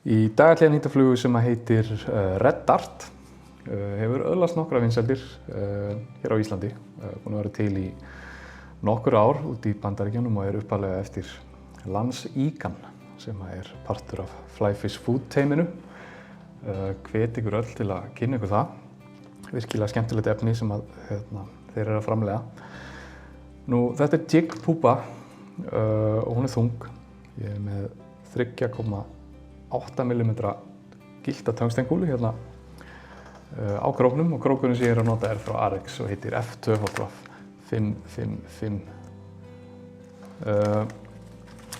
Í dag ætla ég að nýta flugu sem heitir Red Dart. Hefur öðlast nokkra vinsældir hér á Íslandi. Búin að vera til í nokkur ár út í Bandaríkjunum og er upphaflega eftir Lance Egan sem er partur af Flyfish Food teyminu. Hvet ykkur öll til að kynna ykkur það. Virkilega skemmtilegt efni sem þeir eru að framleiða. Þetta er jig púpa og hún er þung. Ég er með 3,8 mm gilda tungstenkúlu hérna á króknum og krókurinn sem ég er að nota er frá Arex og heitir F2.555.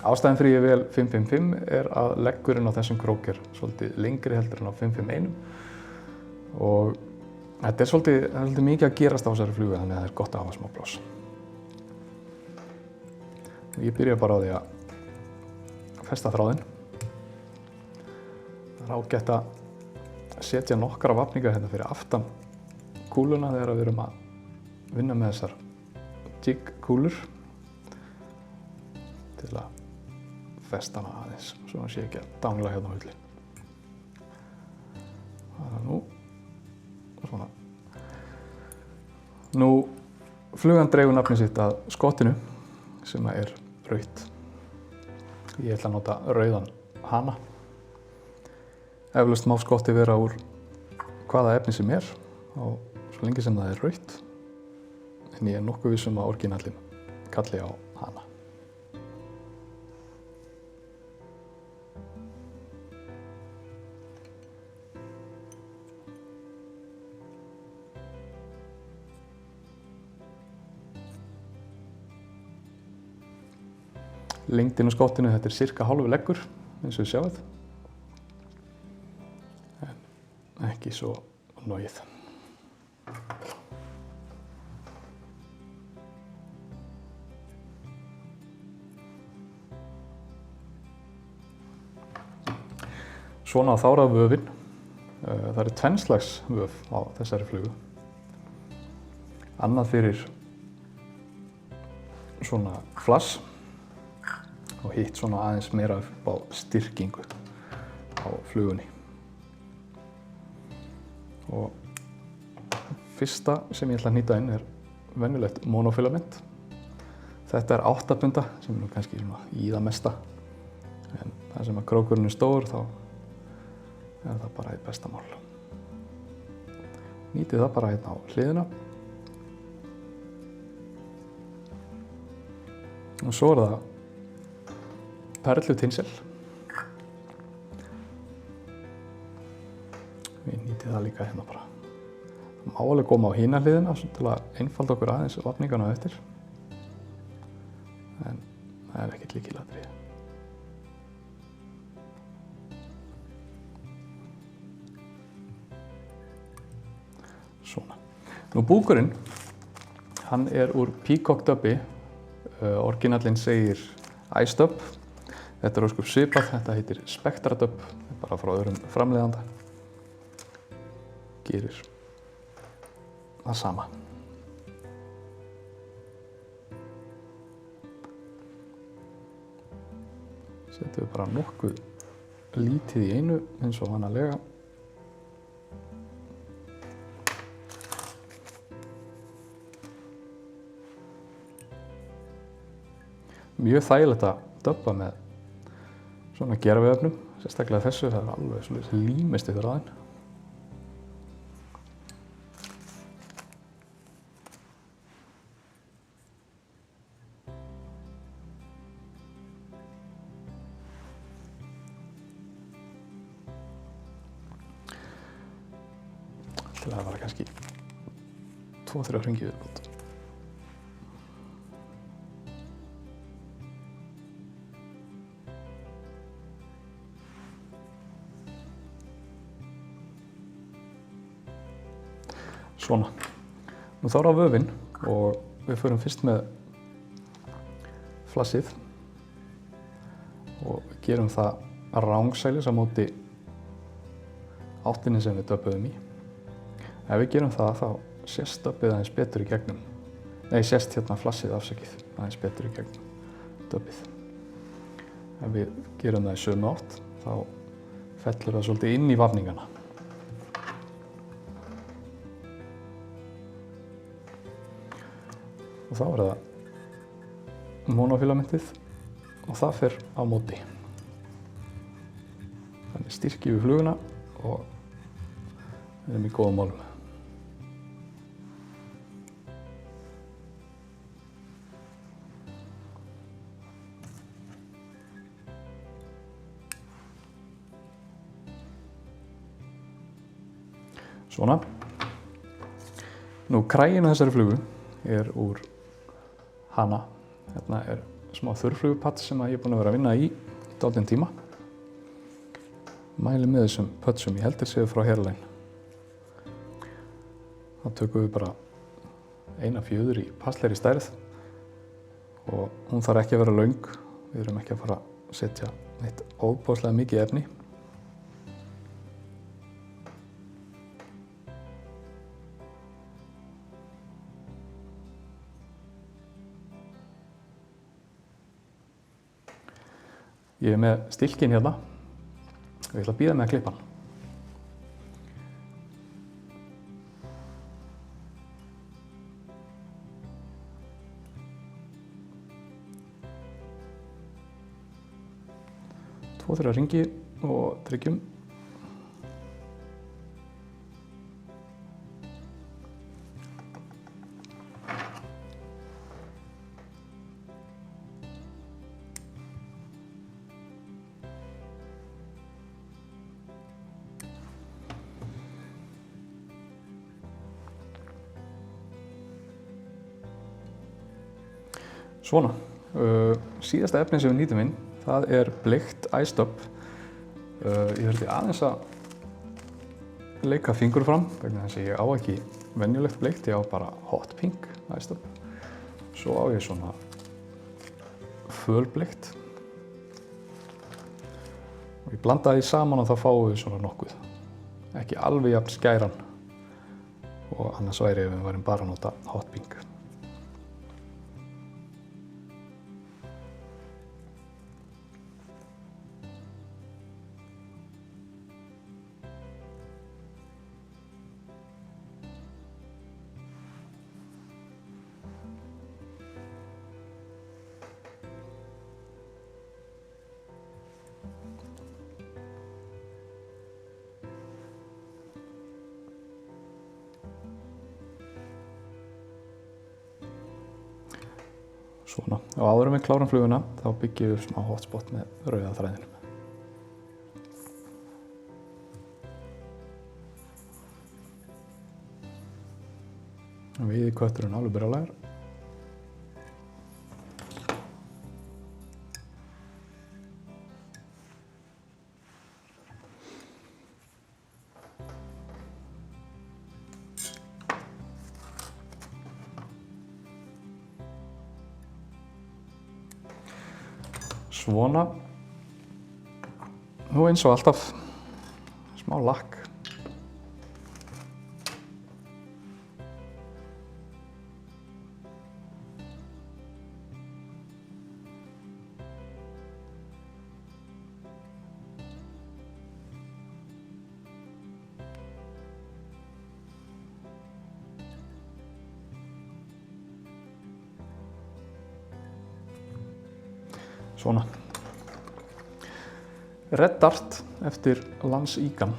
Ástæðan fyrir ég vel 555 er að leggurinn á þessum krók er svolítið lengri heldur en á 551 og þetta er svolítið mikið að gerast á þessari flugu þannig að það er gott að hafa smá pláss. Ég byrja bara á því að festa þráðinn. Það er ágætt að setja nokkra vafninga hérna fyrir aftan kúluna þegar við erum að vinna með þessar jig kúlur til að festa hana aðeins svo hann sé ekki að dangla hérna á hulli. Svona. Flugan dregur nafnið sitt að skottinu sem er rautt. Ég ætla að nota rauðan hana. Eflaust má skotti vera úr hvaða efni sem er og svo lengi sem það er rautt. En ég er nokkuð viss að orginallinn kalli á hana. Lengdin á skottinu, þetta er sirka hálfur leggur eins og þið sjáið. En ekki svo logið. Svona þá er það vöfin. Það eru tvennslags vöf á þessari flugu. Annað fyrir svona flass og hitt svona aðeins meira upp á styrkingu á flugunni. Og fyrsta sem ég ætla að hnýta inn er venjulegt monofilament. Þetta er 8 punda sem er nú kannski svona í það mesta. En það sem að krókurinn er stór þá er það bara eitt besta mál. Nýtið það bara hérna á hliðina. Og svo er það perlutinnsel. Við nýtið það líka hérna bara. Það má alveg koma á hina hliðina til að einfalda okkur aðeins vafningana eftir. En það er ekkert lykilatriði. Svona. Búkurinn, hann er úr Peacock dubbi. Orginallinn segir Ice Dub. Þetta er ósköp svipað, þetta heitir Spectra Dub, bara frá öðrum framleiðanda. Gerir það sama. Setjum við bara nokkuð lítið í einu eins og vanalega. Mjög þægilegt að dubba með svona gerviefnum, sérstaklega þessu, það er alveg svolítið límist yfir þráðinn. Til að það var kannski 2-3 hringi viðbót. Svona. Þá er það vöfin og við förum fyrst með flassið og gerum það rangsælis á móti áttinni sem við döbbuðum í. Ef við gerum það þá sést döbbið aðeins betur í gegnum. Nei, sést hérna flassið afsakið aðeins betur í gegnum döbbið. Ef við gerum það í sömu átt þá fellur það svolítið inn í vafningana. Og þá það monofilamentið og það fer á móti. Þannig styrkjum við fluguna og við erum í góðum málum. Svona. Nú kraginn á þessari flugu úr Hana. Hérna smá þurrflugupadd sem ég er búinn að vera að vinna í dálítinn tíma. Mæli með þessum pötsum, ég held þeir séu frá Hairline. Þá tökum við bara eina fjöður í passlegri stærð og hún þarf ekki að vera löng. Við erum ekki að fara að setja neitt ofboðslega mikið efni. Ég er með stilkinn hérna og ég ætla að bíða með að klippa hann. Tvo, þrjá hringi og tryggjum. Svona, síðasta efni sem við nýtum inn, það bleikt Ice-Dub. Ég þurfti aðeins að leika fingur fram, vegna þess að ég á ekki venjulegt bleikt, ég á bara Hot Pink Ice-Dub. Svo á ég svona fölbleikt. Og ég blanda því saman og þá fáum við svona nokkuð. Ekki alveg jafn skæran og annars væri ef við værum bara að nota Hot Pink. Svona, og áður en við klárum fluguna þá byggjum við smá hotspot með rauða þræðinum. Víðkötturinn alveg brjálæður. Svona. Nú eins og alltaf, smá lakk. Svona. Red Dart eftir Lance Egan.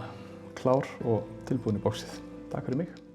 Klár og tilbúin í boxið. Takk fyrir mig.